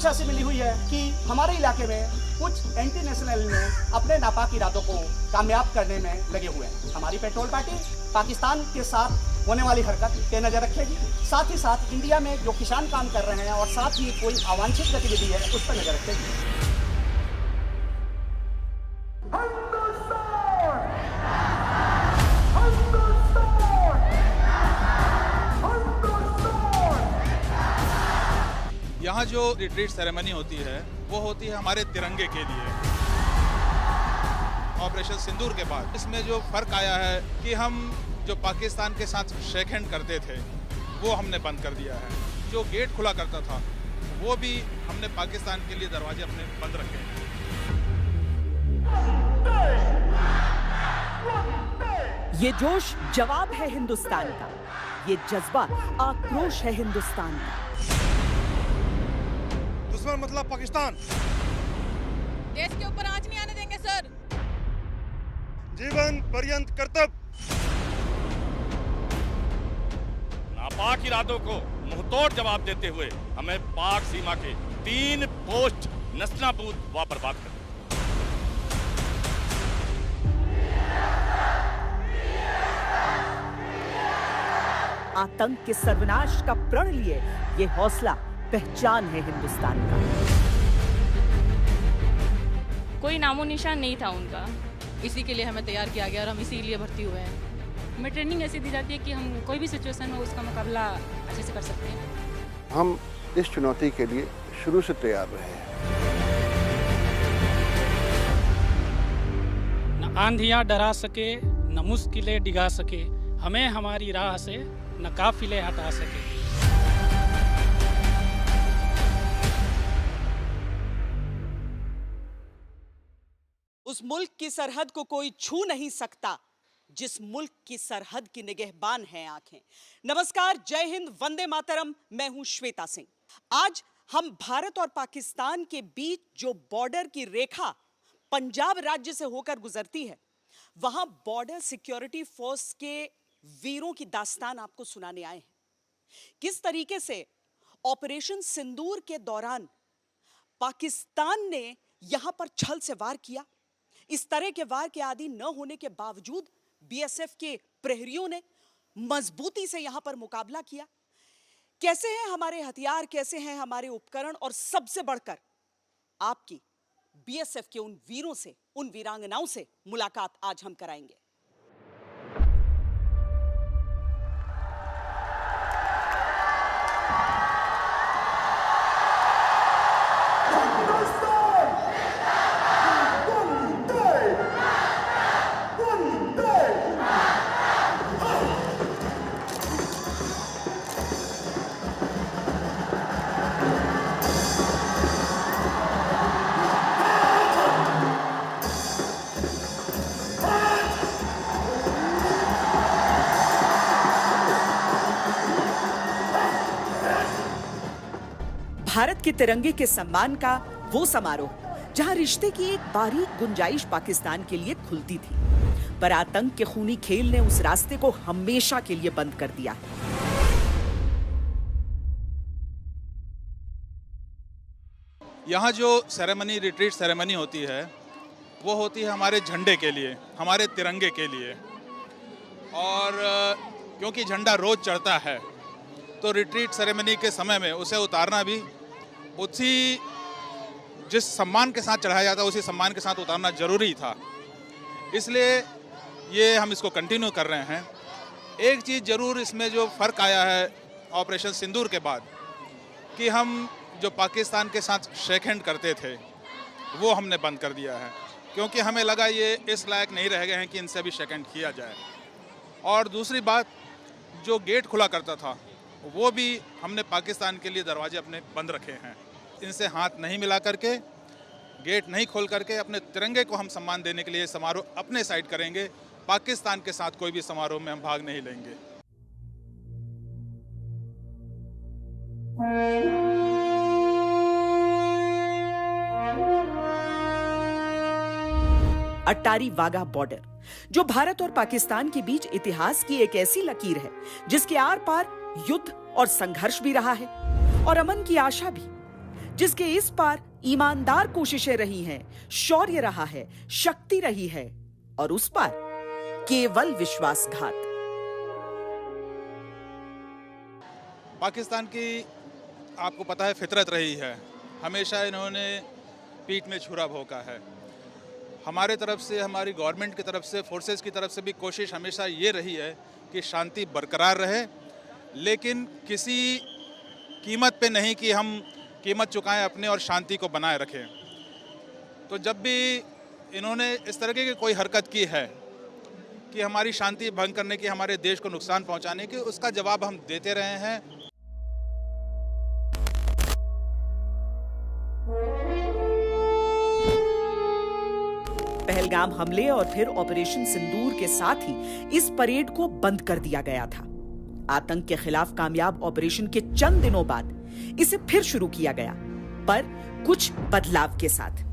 कुछ ऐसी मिली हुई है कि हमारे इलाके में कुछ एंटी नेशनल ने अपने नापाक इरादों को कामयाब करने में लगे हुए हैं। हमारी पेट्रोल पार्टी पाकिस्तान के साथ होने वाली हरकत पे नजर रखेगी, साथ ही साथ इंडिया में जो किसान काम कर रहे हैं और साथ ही कोई अवांछित गतिविधि है उस पर नजर रखेगी। यहाँ जो रिट्रीट सेरेमनी होती है वो होती है हमारे तिरंगे के लिए। ऑपरेशन सिंदूर के बाद इसमें जो फर्क आया है कि हम जो पाकिस्तान के साथ शेक हैंड करते थे वो हमने बंद कर दिया है। जो गेट खुला करता था वो भी हमने पाकिस्तान के लिए दरवाजे अपने बंद रखे हैं। ये जोश जवाब है हिंदुस्तान का, ये जज्बा आक्रोश है हिंदुस्तान का। दुश्मन मतलब पाकिस्तान, देश के ऊपर आंच नहीं आने देंगे सर। जीवन पर्यंत कर्तव्य। नापाक इरादों को मुंहतोड़ जवाब देते हुए हमें पाक सीमा के 3 पोस्ट नस्नाबूद व बर्बाद कर। आतंक के सर्वनाश का प्रण लिए ये हौसला पहचान है हिंदुस्तान का। कोई नामो निशान नहीं था उनका, इसी के लिए हमें तैयार किया गया और हम इसीलिए भर्ती हुए हैं। हमें ट्रेनिंग ऐसी दी जाती है कि हम कोई भी सिचुएशन हो उसका मुकाबला अच्छे से कर सकते हैं। हम इस चुनौती के लिए शुरू से तैयार रहे हैं। न आंधियां डरा सके, न मुश्किलें डिगा सके, हमें हमारी राह से न काफिले हटा सके। उस मुल्क की सरहद को कोई छू नहीं सकता जिस मुल्क की सरहद की निगहबान हैं आंखें। नमस्कार, जय हिंद, वंदे मातरम। मैं हूं श्वेता सिंह। आज हम भारत और पाकिस्तान के बीच जो बॉर्डर की रेखा पंजाब राज्य से होकर गुजरती है, वहां बॉर्डर सिक्योरिटी फोर्स के वीरों की दास्तान आपको सुनाने आए हैं। किस तरीके से ऑपरेशन सिंदूर के दौरान पाकिस्तान ने यहां पर छल से वार किया। इस तरह के वार के आदी न होने के बावजूद बीएसएफ के प्रहरियों ने मजबूती से यहां पर मुकाबला किया। कैसे हैं हमारे हथियार, कैसे हैं हमारे उपकरण, और सबसे बढ़कर आपकी बीएसएफ के उन वीरों से, उन वीरांगनाओं से मुलाकात आज हम कराएंगे। भारत के तिरंगे के सम्मान का वो समारोह जहां रिश्ते की एक बारीक गुंजाइश पाकिस्तान के लिए खुलती थी, पर आतंक के खूनी खेल ने उस रास्ते को हमेशा के लिए बंद कर दिया। यहाँ जो सेरेमनी, रिट्रीट सेरेमनी होती है वो होती है हमारे झंडे के लिए, हमारे तिरंगे के लिए। और क्योंकि झंडा रोज चढ़ता है तो रिट्रीट सेरेमनी के समय में उसे उतारना भी उसी जिस सम्मान के साथ चढ़ाया जाता है उसी सम्मान के साथ उतारना जरूरी था। इसलिए ये हम इसको कंटिन्यू कर रहे हैं। एक चीज़ ज़रूर इसमें जो फ़र्क आया है ऑपरेशन सिंदूर के बाद, कि हम जो पाकिस्तान के साथ शेक हैंड करते थे वो हमने बंद कर दिया है, क्योंकि हमें लगा ये इस लायक नहीं रह गए हैं कि इनसे भी शेक हैंड किया जाए। और दूसरी बात, जो गेट खुला करता था वो भी हमने पाकिस्तान के लिए दरवाजे अपने बंद रखे हैं। इनसे हाथ नहीं मिला करके, गेट नहीं खोल करके अपने तिरंगे को हम सम्मान देने के लिए समारोह अपने साइड करेंगे। पाकिस्तान के साथ कोई भी समारोह में हम भाग नहीं लेंगे। अट्टारी वाघा बॉर्डर, जो भारत और पाकिस्तान के बीच इतिहास की एक ऐसी लकीर है जिसके आर पार युद्ध और संघर्ष भी रहा है और अमन की आशा भी। जिसके इस पार ईमानदार कोशिशें रही हैं, शौर्य रहा है, शक्ति रही है और उस पार केवल विश्वासघात। पाकिस्तान की आपको पता है फितरत रही है, हमेशा इन्होंने पीठ में छुरा भोंका है। हमारे तरफ से, हमारी गवर्नमेंट की तरफ से, फोर्सेस की तरफ से भी कोशिश हमेशा ये रही है कि शांति बरकरार रहे, लेकिन किसी कीमत पे नहीं कि हम कीमत चुकाएं अपने और शांति को बनाए रखें। तो जब भी इन्होंने इस तरह की कोई हरकत की है कि हमारी शांति भंग करने की, हमारे देश को नुकसान पहुंचाने की, उसका जवाब हम देते रहे हैं। पहलगाम हमले और फिर ऑपरेशन सिंदूर के साथ ही इस परेड को बंद कर दिया गया था। आतंक के खिलाफ कामयाब ऑपरेशन के चंद दिनों बाद इसे फिर शुरू किया गया, पर कुछ बदलाव के साथ।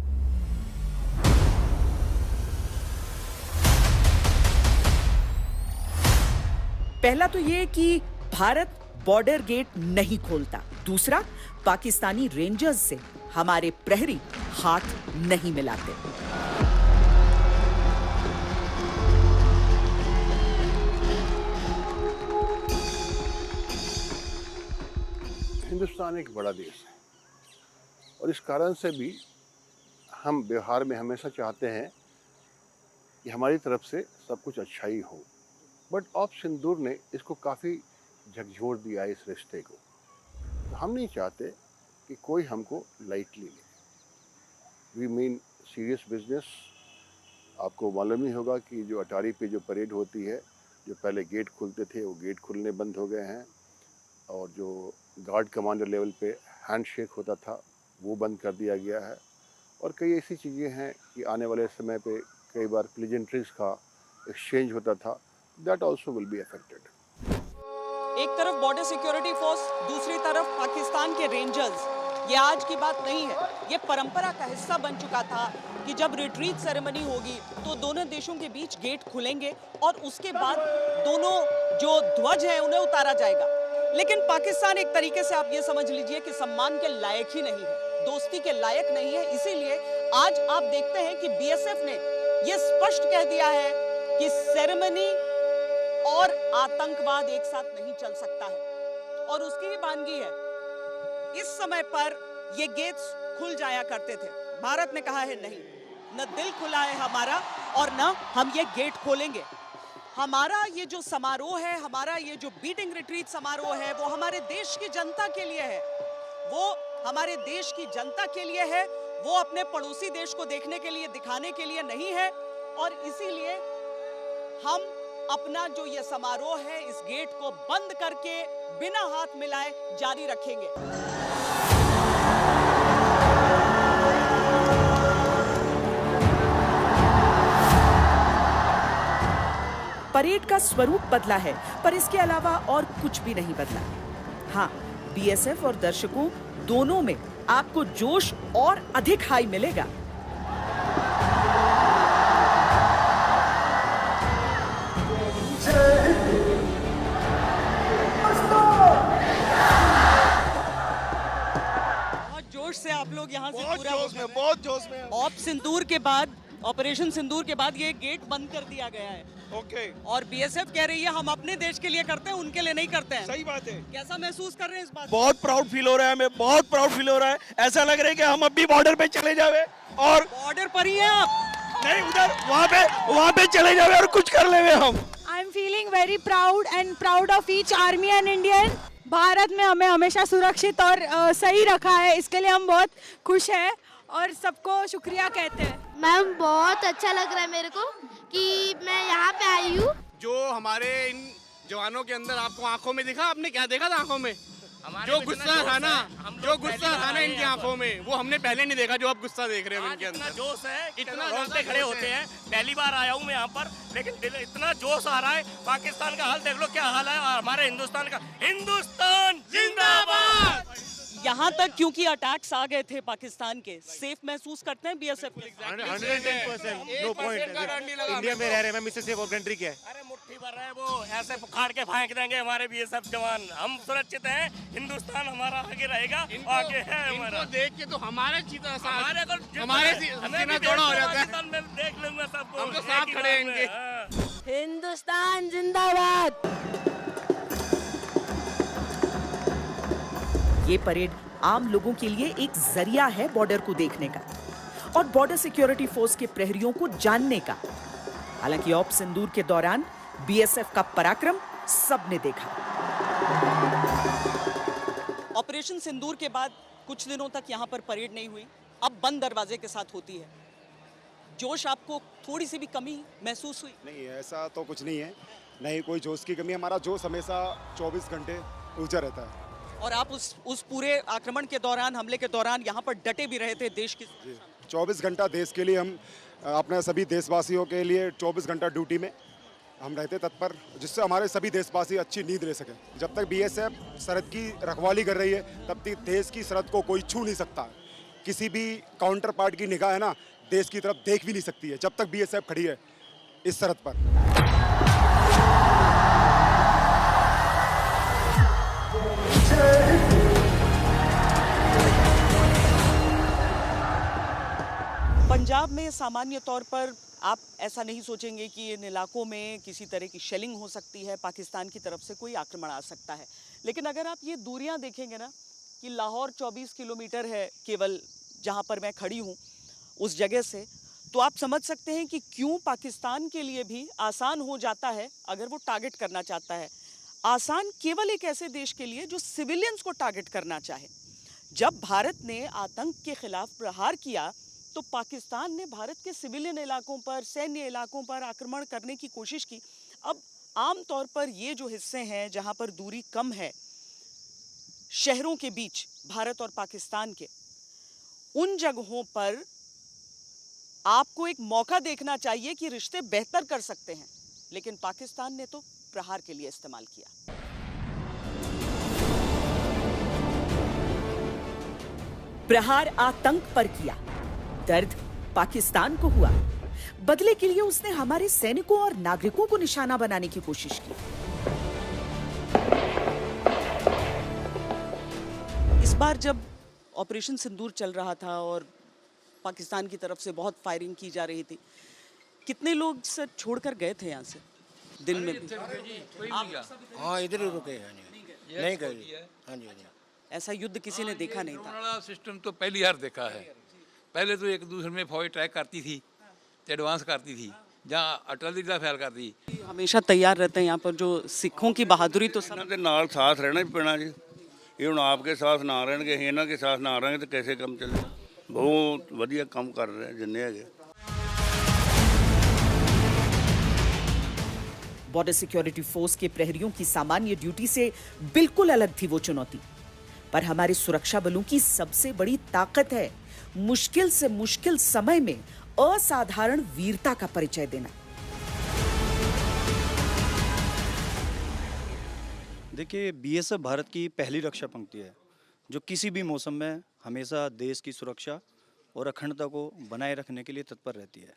पहला तो यह कि भारत बॉर्डर गेट नहीं खोलता। दूसरा, पाकिस्तानी रेंजर्स से हमारे प्रहरी हाथ नहीं मिलाते। हिंदुस्तान एक बड़ा देश है और इस कारण से भी हम व्यवहार में हमेशा चाहते हैं कि हमारी तरफ से सब कुछ अच्छा ही हो। बट ऑपरेशन सिंदूर ने इसको काफ़ी झकझोर दिया है, इस रिश्ते को। तो हम नहीं चाहते कि कोई हमको लाइटली ले। We mean serious business. आपको मालूम ही होगा कि जो अटारी पे जो परेड होती है, जो पहले गेट खुलते थे वो गेट खुलने बंद हो गए हैं, और जो गार्ड कमांडर लेवल पे हैंडशेक होता था वो बंद कर दिया गया है। और कई ऐसी चीज़ें हैं कि आने वाले समय पे कई बार प्लेजेंट्रीज का एक्सचेंज होता था, that also will be affected. एक तरफ बॉर्डर सिक्योरिटी फोर्स, दूसरी तरफ पाकिस्तान के रेंजर्स। ये आज की बात नहीं है, ये परंपरा का हिस्सा बन चुका था कि जब रिट्रीट सेरेमनी होगी तो दोनों देशों के बीच गेट खुलेंगे और उसके बाद दोनों जो ध्वज है उन्हें उतारा जाएगा। लेकिन पाकिस्तान एक तरीके से आप ये समझ लीजिए कि सम्मान के लायक ही नहीं है, दोस्ती के लायक नहीं है। इसीलिए आज आप देखते हैं कि बीएसएफ ने ये स्पष्ट कह दिया है कि सेरेमनी और आतंकवाद एक साथ नहीं चल सकता है, और उसकी ही वानगी है। इस समय पर ये गेट्स खुल जाया करते थे, भारत ने कहा है नहीं, न दिल खुला है हमारा और न हम ये गेट खोलेंगे। हमारा ये जो समारोह है, हमारा ये जो बीटिंग रिट्रीट समारोह है, वो हमारे देश की जनता के लिए है, वो हमारे देश की जनता के लिए है, वो अपने पड़ोसी देश को देखने के लिए, दिखाने के लिए नहीं है। और इसीलिए हम अपना जो ये समारोह है, इस गेट को बंद करके बिना हाथ मिलाए जारी रखेंगे। परेड का स्वरूप बदला है, पर इसके अलावा और कुछ भी नहीं बदला। हाँ, बीएसएफ और दर्शकों दोनों में आपको जोश और अधिक हाई मिलेगा। बहुत जोश से आप लोग यहाँ से पूरा बहुत जोश में। ऑपरेशन सिंदूर के बाद, ऑपरेशन सिंदूर के बाद ये गेट बंद कर दिया गया है। ओके। और बीएसएफ कह रही है हम अपने देश के लिए करते हैं, उनके लिए नहीं करते हैं। सही बात है। कैसा महसूस कर रहे हैं इस बात? बहुत प्राउड फील हो रहा है, हमें बहुत प्राउड फील हो रहा है। ऐसा लग रहा है कि हम अब भी बॉर्डर पे चले जावे और बॉर्डर पर ही हैं आप? नहीं, उधर वहाँ पे चले जावे और कुछ कर लेवे हम। I am feeling very proud and proud of each army and Indian. Bharat में हमें हमेशा सुरक्षित और सही रखा है, इसके लिए हम बहुत खुश हैं और सबको शुक्रिया कहते हैं। मैम बहुत अच्छा लग रहा है मेरे को कि मैं यहाँ पे आई हूँ। जो हमारे इन जवानों के अंदर आपको आंखों में दिखा, आपने क्या देखा था आंखों में? जो गुस्सा था ना, जो गुस्सा था ना इनकी आंखों में, वो हमने पहले नहीं देखा जो आप गुस्सा देख रहे हो इनके अंदर। जोश है, इतना रोंगटे खड़े होते हैं। पहली बार आया हूँ मैं यहाँ पर, लेकिन दिल इतना जोश आ रहा है। पाकिस्तान का हाल देख लो क्या हाल है, और हमारे हिंदुस्तान का, हिंदुस्तान जिंदाबाद। यहाँ तक क्योंकि अटैक्स आ गए थे पाकिस्तान के, सेफ महसूस करते हैं बीएसएफ? 110% no point. इंडिया में रह रहे हैं, इससे सेफ और कंट्री क्या है? अरे मुट्ठी भर रहे हैं, वो ऐसे उखाड़ के फेंक देंगे हमारे बीएसएफ जवान। हम सुरक्षित हैं, हिंदुस्तान हमारा आगे रहेगा, आगे है हमारा। देख के तो हमारे सीना जोड़ा हो जाता है। मैं देख लूंगा सबको, हम तो साथ खड़े हैं इनके। हिंदुस्तान जिंदाबाद। ये परेड आम लोगों के लिए एक जरिया है बॉर्डर को देखने का और बॉर्डर सिक्योरिटी फोर्स के प्रहरियों को जानने का। हालांकि ऑपरेशन सिंदूर के दौरान बीएसएफ का पराक्रम सबने देखा। ऑपरेशन सिंदूर के बाद कुछ दिनों तक यहाँ पर परेड नहीं हुई, अब बंद दरवाजे के साथ होती है। जोश आपको थोड़ी सी भी कमी महसूस हुई? नहीं, ऐसा तो कुछ नहीं है, नहीं कोई जोश की कमी। हमारा जोश हमेशा 24 घंटे ऊर्जा रहता है। और आप उस पूरे आक्रमण के दौरान, हमले के दौरान यहाँ पर डटे भी रहे थे देश की। 24 घंटा देश के लिए हम अपने सभी देशवासियों के लिए 24 घंटा ड्यूटी में हम रहते तत्पर, जिससे हमारे सभी देशवासी अच्छी नींद ले सकें। जब तक बीएसएफ सरहद की रखवाली कर रही है तब तक देश की सरहद को कोई छू नहीं सकता। किसी भी काउंटर पार्ट की निगाह है ना, देश की तरफ देख भी नहीं सकती है जब तक बीएसएफ खड़ी है इस सरहद पर। पंजाब में सामान्य तौर पर आप ऐसा नहीं सोचेंगे कि इन इलाकों में किसी तरह की शेलिंग हो सकती है, पाकिस्तान की तरफ से कोई आक्रमण आ सकता है। लेकिन अगर आप ये दूरियां देखेंगे ना कि लाहौर 24 किलोमीटर है केवल जहां पर मैं खड़ी हूं उस जगह से, तो आप समझ सकते हैं कि क्यों पाकिस्तान के लिए भी आसान हो जाता है अगर वो टारगेट करना चाहता है। आसान केवल एक ऐसे देश के लिए जो सिविलियंस को टारगेट करना चाहे। जब भारत ने आतंक के खिलाफ प्रहार किया तो पाकिस्तान ने भारत के सिविलियन इलाकों पर, सैन्य इलाकों पर आक्रमण करने की कोशिश की। अब आम तौर पर ये जो हिस्से हैं जहां पर दूरी कम है शहरों के बीच भारत और पाकिस्तान के, उन जगहों पर आपको एक मौका देखना चाहिए कि रिश्ते बेहतर कर सकते हैं, लेकिन पाकिस्तान ने तो प्रहार के लिए इस्तेमाल किया। प्रहार आतंक पर किया, दर्द पाकिस्तान को हुआ। बदले के लिए उसने हमारे सैनिकों और नागरिकों को निशाना बनाने की कोशिश की। इस बार जब ऑपरेशन सिंदूर चल रहा था और पाकिस्तान की तरफ से बहुत फायरिंग की जा रही थी, कितने लोग सर छोड़कर गए थे यहाँ से दिन में भी? हाँ, इधर ही रुके हैं, नहीं गए। हाँ जी, ऐसा युद्ध किसी ने देखा नहीं था। सिस्टम तो पहली बार देखा है। पहले तो एक दूसरे में फौज ट्रैक करती थी, एडवांस करती थी, जहाँ अटल जी का ख्याल करती। हमेशा तैयार रहते हैं यहाँ पर जो सिखों की बहादुरी तो सब के नाल साथ रहना ही पैना जी। ये हुण आपके साथ ना रहणगे, इन्हां के साथ ना रहेंगे तो कैसे काम चले। बहुत वधिया काम कर रहे हैं जिन्ने है। बॉर्डर सिक्योरिटी फोर्स के प्रहरियों की सामान्य ड्यूटी से बिल्कुल अलग थी वो चुनौती। पर हमारे सुरक्षा बलों की सबसे बड़ी ताकत है मुश्किल से मुश्किल समय में असाधारण वीरता का परिचय देना। देखिए, बीएसएफ भारत की पहली रक्षा पंक्ति है जो किसी भी मौसम में हमेशा देश की सुरक्षा और अखंडता को बनाए रखने के लिए तत्पर रहती है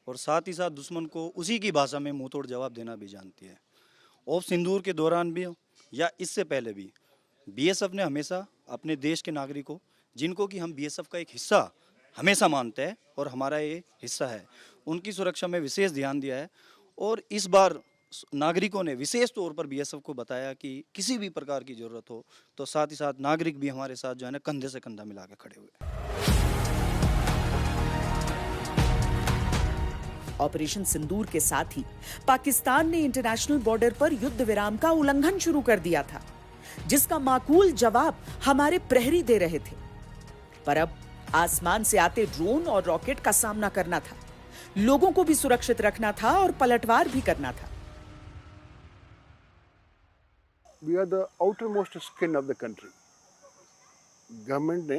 और साथ ही साथ दुश्मन को उसी की भाषा में मुंहतोड़ जवाब देना भी जानती है। ऑपरेशन सिंदूर के दौरान भी या इससे पहले भी बीएसएफ ने हमेशा अपने देश के नागरिकों, जिनको कि हम बीएसएफ का एक हिस्सा हमेशा मानते हैं और हमारा ये हिस्सा है, उनकी सुरक्षा में विशेष ध्यान दिया है। और इस बार नागरिकों ने विशेष तौर पर बीएसएफ को बताया कि किसी भी प्रकार की जरूरत हो तो साथ ही साथ नागरिक भी हमारे साथ जो है ना कंधे से कंधा मिला के खड़े हुए। ऑपरेशन सिंदूर के साथ ही पाकिस्तान ने इंटरनेशनल बॉर्डर पर युद्ध विराम का उल्लंघन शुरू कर दिया था, जिसका माकूल जवाब हमारे प्रहरी दे रहे थे। पर अब आसमान से आते ड्रोन और रॉकेट का सामना करना था, लोगों को भी सुरक्षित रखना था और पलटवार भी करना था। We are the outermost skin of the country. Government ने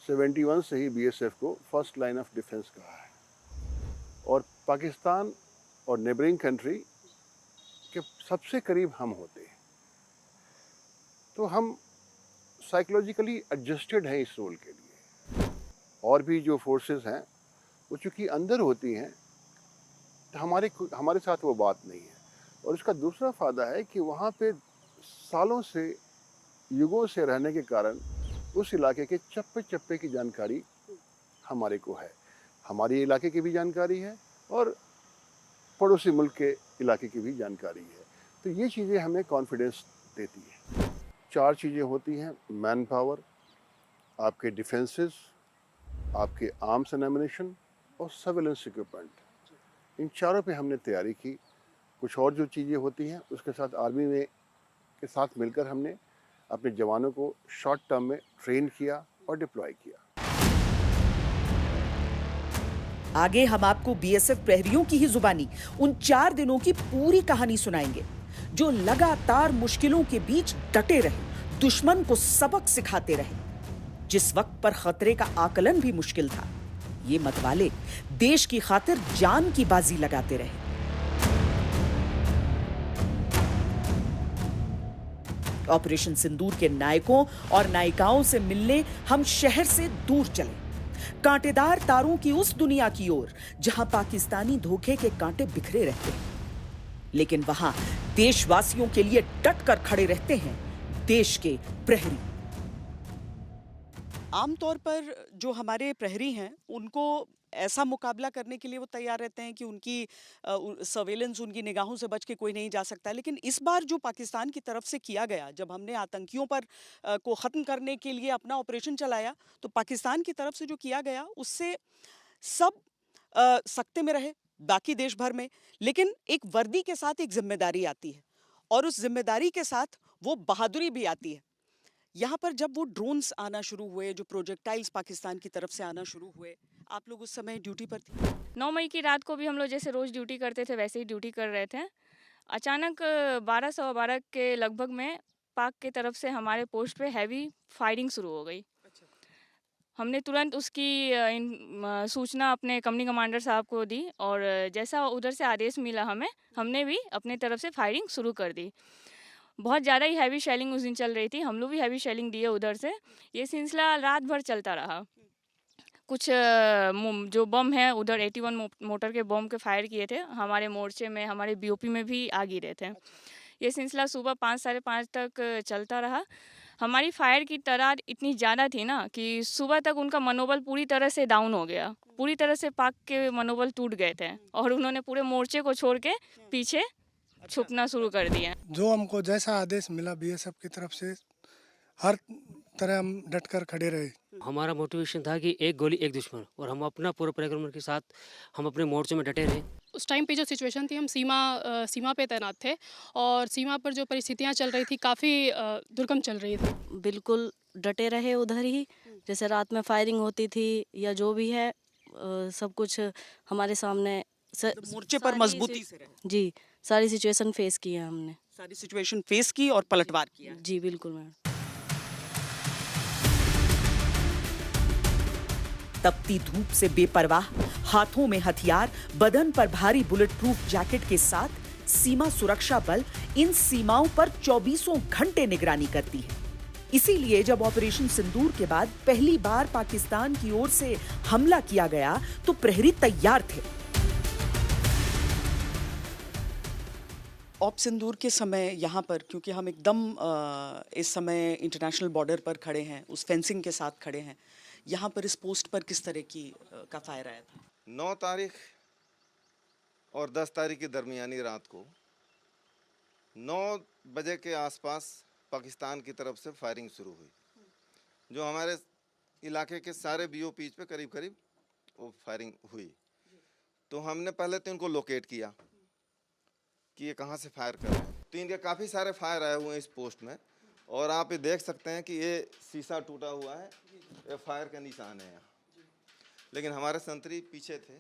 71 से ही बीएसएफ को फर्स्ट लाइन ऑफ डिफेंस कहा है और पाकिस्तान और नेबरिंग कंट्री के सबसे करीब हम होते हैं, तो हम साइकोलॉजिकली एडजस्टेड हैं इस रोल के लिए। और भी जो फोर्सेस हैं वो चूँकि अंदर होती हैं तो हमारे साथ वो बात नहीं है। और इसका दूसरा फ़ायदा है कि वहाँ पे सालों से, युगों से रहने के कारण उस इलाके के चप्पे चप्पे की जानकारी हमारे को है। हमारे इलाके की भी जानकारी है और पड़ोसी मुल्क के इलाके की भी जानकारी है। तो ये चीज़ें हमें कॉन्फिडेंस देती है। 4 चीज़ें होती हैं, मैन पावर, आपके डिफेंसेस, आपके आर्म्स एंड एमिनेशन और सर्वेलेंस इक्विपमेंट। इन चारों पे हमने तैयारी की। कुछ और जो चीज़ें होती हैं उसके साथ आर्मी में के साथ मिलकर हमने अपने जवानों को शॉर्ट टर्म में ट्रेन किया और डिप्लॉय किया। आगे हम आपको बीएसएफ प्रहरियों की ही जुबानी उन 4 दिनों की पूरी कहानी सुनाएंगे जो लगातार मुश्किलों के बीच डटे रहे, दुश्मन को सबक सिखाते रहे। जिस वक्त पर खतरे का आकलन भी मुश्किल था, ये मतवाले देश की खातिर जान की बाजी लगाते रहे। ऑपरेशन सिंदूर के नायकों और नायिकाओं से मिलने हम शहर से दूर चले, कांटेदार तारों की उस दुनिया की ओर जहां पाकिस्तानी धोखे के कांटे बिखरे रहते हैं, लेकिन वहां देशवासियों के लिए डट कर खड़े रहते हैं देश के प्रहरी। आमतौर पर जो हमारे प्रहरी हैं उनको ऐसा मुकाबला करने के लिए वो तैयार रहते हैं कि उनकी सर्वेलेंस, उनकी निगाहों से बच के कोई नहीं जा सकता। लेकिन इस बार जो पाकिस्तान की तरफ से किया गया, जब हमने आतंकियों पर को ख़त्म करने के लिए अपना ऑपरेशन चलाया, तो पाकिस्तान की तरफ से जो किया गया उससे सब सकते में रहे, बाकी देश भर में। लेकिन एक वर्दी के साथ एक जिम्मेदारी आती है और उस जिम्मेदारी के साथ वो बहादुरी भी आती है। यहाँ पर जब वो ड्रोन्स आना शुरू हुए, जो प्रोजेक्टाइल्स पाकिस्तान की तरफ से आना शुरू हुए, आप लोग उस समय ड्यूटी पर थे? 9 मई की रात को भी हम लोग जैसे रोज़ ड्यूटी करते थे वैसे ही ड्यूटी कर रहे थे। अचानक 12:12 के लगभग में पाक की तरफ से हमारे पोस्ट पे हैवी फायरिंग शुरू हो गई। हमने तुरंत उसकी सूचना अपने कंपनी कमांडर साहब को दी और जैसा उधर से आदेश मिला हमें, हमने भी अपने तरफ से फायरिंग शुरू कर दी। बहुत ज़्यादा ही हैवी शेलिंग उस दिन चल रही थी, हम लोग भी हैवी शेलिंग दिए उधर से। ये सिलसिला रात भर चलता रहा। कुछ जो बम है उधर 81 मोटर के बम के फायर किए थे, हमारे मोर्चे में, हमारे बीओपी में भी आ गिरे थे। ये सिलसिला सुबह 5 साढ़े 5 तक चलता रहा। हमारी फायर की तादाद इतनी ज़्यादा थी ना कि सुबह तक उनका मनोबल पूरी तरह से डाउन हो गया। पूरी तरह से पाक के मनोबल टूट गए थे और उन्होंने पूरे मोर्चे को छोड़ के पीछे छुपना शुरू कर दिया। जो हमको जैसा आदेश मिला बीएसएफ की तरफ से, हर तरह हम डट कर खड़े रहे। हमारा मोटिवेशन था कि एक गोली एक दुश्मन, और हम अपना पूरे परिक्रम के साथ हम अपने मोर्चे में डटे रहे। उस टाइम पे जो सिचुएशन थी, हम सीमा पे तैनात थे और सीमा पर जो परिस्थितियां चल रही थी काफ़ी दुर्गम चल रही थी। बिल्कुल डटे रहे उधर ही, जैसे रात में फायरिंग होती थी या जो भी है, सब कुछ हमारे सामने मोर्चे पर मजबूती से रहे। जी, सारी सिचुएशन फेस की है हमने। सारी सिचुएशन फेस की और पलटवार किया। जी बिल्कुल मैम। तपती धूप से बेपरवाह, हाथों में हथियार, बदन पर भारी बुलेट प्रूफ जैकेट के साथ सीमा सुरक्षा बल इन सीमाओं पर 24 घंटे निगरानी करती है। इसीलिए जब ऑपरेशन सिंदूर के बाद पहली बार पाकिस्तान की ओर से हमला किया गया तो प्रहरी तैयार थे। ऑप सिंदूर के समय यहाँ पर, क्योंकि हम एकदम इस समय इंटरनेशनल बॉर्डर पर खड़े हैं, उस फेंसिंग के साथ खड़े हैं, यहाँ पर इस पोस्ट पर किस तरह की का फायर आया था? 9 तारीख और 10 तारीख की दरमियानी रात को 9 बजे के आसपास पाकिस्तान की तरफ से फायरिंग शुरू हुई, जो हमारे इलाके के सारे बीओपी पे करीब करीब वो फायरिंग हुई। तो हमने पहले तो इनको लोकेट किया कि ये कहाँ से फायर कर रहे हैं। तो इनके काफ़ी सारे फायर आए हुए हैं इस पोस्ट में, और आप ये देख सकते हैं कि ये शीशा टूटा हुआ है, ये फायर का निशान है यहाँ। लेकिन हमारे संतरी पीछे थे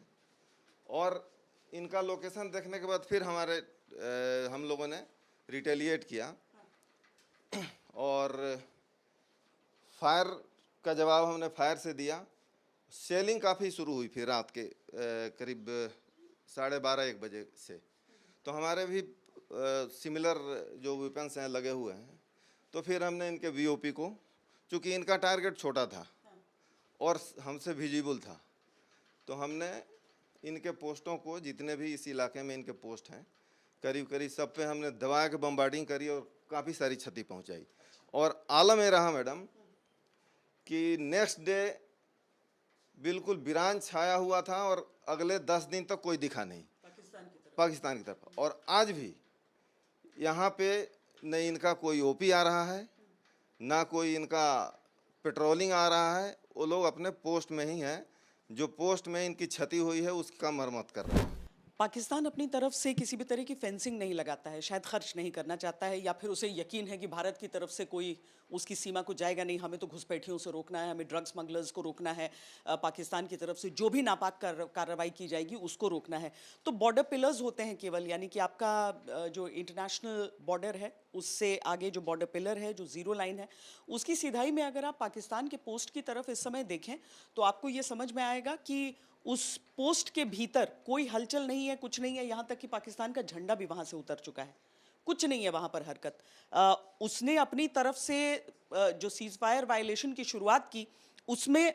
और इनका लोकेशन देखने के बाद फिर हम लोगों ने रिटेलिएट किया और फायर का जवाब हमने फायर से दिया। शेलिंग काफ़ी शुरू हुई फिर रात के करीब 12:30-1 बजे से। तो हमारे भी सिमिलर जो वेपन्स हैं लगे हुए हैं। तो फिर हमने इनके वीओपी को चूँकि इनका टारगेट छोटा था और हमसे विजिबल था, तो हमने इनके पोस्टों को, जितने भी इस इलाके में इनके पोस्ट हैं, करीब करीब सब पे हमने दबा के बम्बार्डिंग करी और काफ़ी सारी क्षति पहुंचाई। और आलम ये रहा मैडम कि नेक्स्ट डे बिल्कुल वीरान छाया हुआ था और अगले 10 दिन तक कोई दिखा नहीं पाकिस्तान की तरफ। और आज भी यहाँ पे न इनका कोई ओपी आ रहा है, ना कोई इनका पेट्रोलिंग आ रहा है, वो लोग अपने पोस्ट में ही हैं। जो पोस्ट में इनकी क्षति हुई है उसका मरम्मत कर रहे हैं। पाकिस्तान अपनी तरफ से किसी भी तरह की फेंसिंग नहीं लगाता है, शायद खर्च नहीं करना चाहता है, या फिर उसे यकीन है कि भारत की तरफ से कोई उसकी सीमा को जाएगा नहीं। हमें तो घुसपैठियों से रोकना है, हमें ड्रग स्मगलर्स को रोकना है, पाकिस्तान की तरफ से जो भी नापाक कार्रवाई की जाएगी उसको रोकना है। तो बॉर्डर पिलर्स होते हैं केवल, यानी कि आपका जो इंटरनेशनल बॉर्डर है उससे आगे जो बॉर्डर पिलर है, जो ज़ीरो लाइन है, उसकी सीधाई में अगर आप पाकिस्तान के पोस्ट की तरफ इस समय देखें तो आपको ये समझ में आएगा कि उस पोस्ट के भीतर कोई हलचल नहीं है, कुछ नहीं है। यहाँ तक कि पाकिस्तान का झंडा भी वहाँ से उतर चुका है, कुछ नहीं है वहाँ पर हरकत। उसने अपनी तरफ से जो सीज फायर वायलेशन की शुरुआत की, उसमें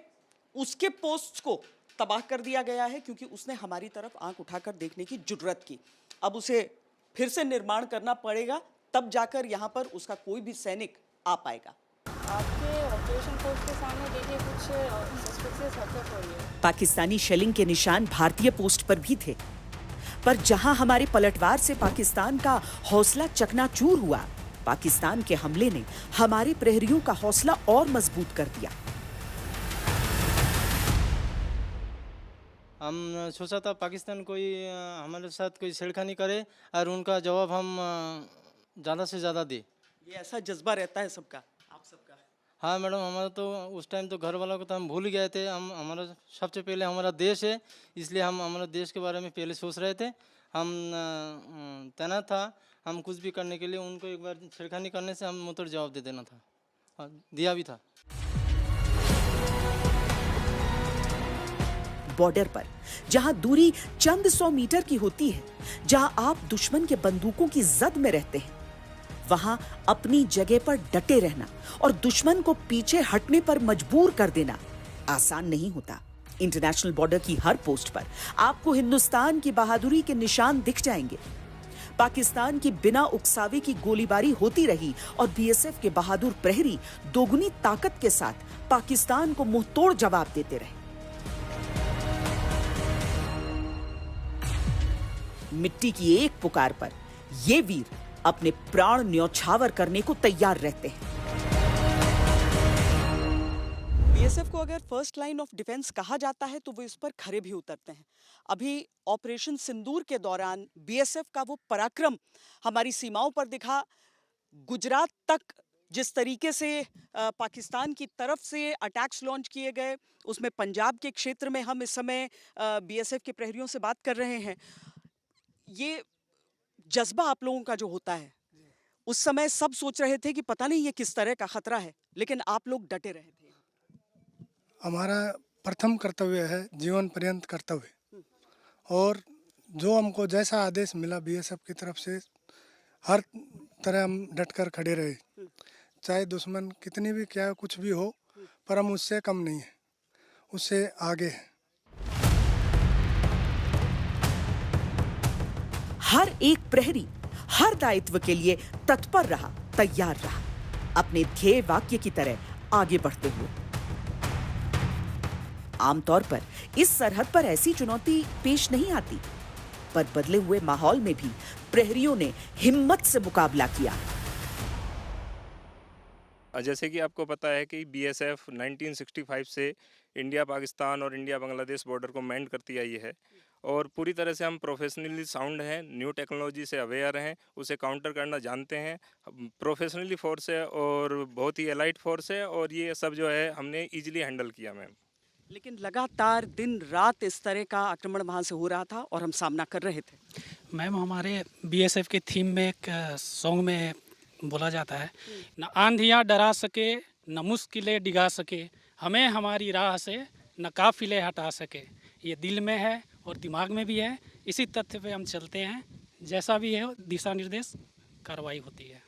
उसके पोस्ट को तबाह कर दिया गया है, क्योंकि उसने हमारी तरफ आंख उठाकर देखने की जुर्रत की। अब उसे फिर से निर्माण करना पड़ेगा, तब जाकर यहाँ पर उसका कोई भी सैनिक आ पाएगा। आपके ऑपरेशन पोस्ट के सामने देखिए कुछ सस्पिशियस हरकत हो रही है। पाकिस्तानी शेलिंग के निशान भारतीय पोस्ट पर भी थे, पर जहां हमारे पलटवार से पाकिस्तान का हौसला चकनाचूर हुआ, पाकिस्तान के हमले ने हमारे प्रहरियों का हौसला और मजबूत कर दिया। हम सोचा था पाकिस्तान कोई हमारे साथ कोई छेड़खानी करे और उनका जवाब हम ज़्यादा से ज़्यादा दे। ये ऐसा जज्बा रहता है सबका, आप सबका। हाँ मैडम, हमारा तो उस टाइम तो घर वालों को तो हम भूल गए थे। हम हमारा सबसे पहले हमारा देश है, इसलिए हम हमारे देश के बारे में पहले सोच रहे थे। हम तैनात था, हम कुछ भी करने के लिए उनको एक बार छेड़खानी करने से हम मुंहतोड़ जवाब दे देना था, और दिया भी था। बॉर्डर पर जहां दूरी चंद 100 मीटर की होती है, जहां आप दुश्मन के बंदूकों की जद में रहते हैं, वहां अपनी जगह पर डटे रहना और दुश्मन को पीछे हटने पर मजबूर कर देना आसान नहीं होता। इंटरनेशनल बॉर्डर की हर पोस्ट पर आपको हिंदुस्तान की बहादुरी के निशान दिख जाएंगे। पाकिस्तान की बिना उकसावे की गोलीबारी होती रही और बीएसएफ के बहादुर प्रहरी दोगुनी ताकत के साथ पाकिस्तान को मुंहतोड़ जवाब देते रहे। मिट्टी की एक पुकार पर ये वीर अपने प्राण न्यौछावर करने को तैयार रहते हैं। बीएसएफ को अगर फर्स्ट लाइन ऑफ डिफेंस कहा जाता है तो वो इस पर खरे भी उतरते हैं। अभी ऑपरेशन सिंदूर के दौरान बीएसएफ का वो पराक्रम हमारी सीमाओं पर दिखा। गुजरात तक जिस तरीके से पाकिस्तान की तरफ से अटैक्स लॉन्च किए गए, उसमें पंजाब के क्षेत्र में हम इस समय बीएसएफ के प्रहरियों से बात कर रहे हैं। ये जज्बा आप लोगों का जो होता है, उस समय सब सोच रहे थे कि पता नहीं ये किस तरह का खतरा है, लेकिन आप लोग डटे रहे थे। हमारा प्रथम कर्तव्य है जीवन पर्यंत कर्तव्य, और जो हमको जैसा आदेश मिला बीएसएफ की तरफ से, हर तरह हम डटकर खड़े रहे। चाहे दुश्मन कितनी भी क्या कुछ भी हो, पर हम उससे कम नहीं है, उससे आगे है। हर एक प्रहरी हर दायित्व के लिए तत्पर रहा, तैयार रहा, अपने ध्येय वाक्य की तरह आगे बढ़ते हुए। आमतौर पर इस सरहद पर ऐसी चुनौती पेश नहीं आती, पर बदले हुए माहौल में भी प्रहरियों ने हिम्मत से मुकाबला किया। जैसे कि आपको पता है कि बीएसएफ 1965 से इंडिया पाकिस्तान और इंडिया बांग्लादेश बॉर्डर को मेंटेन करती आई है, और पूरी तरह से हम प्रोफेशनली साउंड हैं, न्यू टेक्नोलॉजी से अवेयर हैं, उसे काउंटर करना जानते हैं। प्रोफेशनली फोर्स है और बहुत ही एलाइट फोर्स है, और ये सब जो है हमने इजीली हैंडल किया मैम। लेकिन लगातार दिन रात इस तरह का आक्रमण वहाँ से हो रहा था और हम सामना कर रहे थे। मैम, हमारे बीएसएफ के थीम में एक सॉन्ग में बोला जाता है, न आंधियाँ डरा सके, न मुश्किलें डिगा सके, हमें हमारी राह से न काफिले हटा सके। ये दिल में है और दिमाग में भी है। इसी तथ्य पे हम चलते हैं, जैसा भी है दिशा निर्देश कार्रवाई होती है।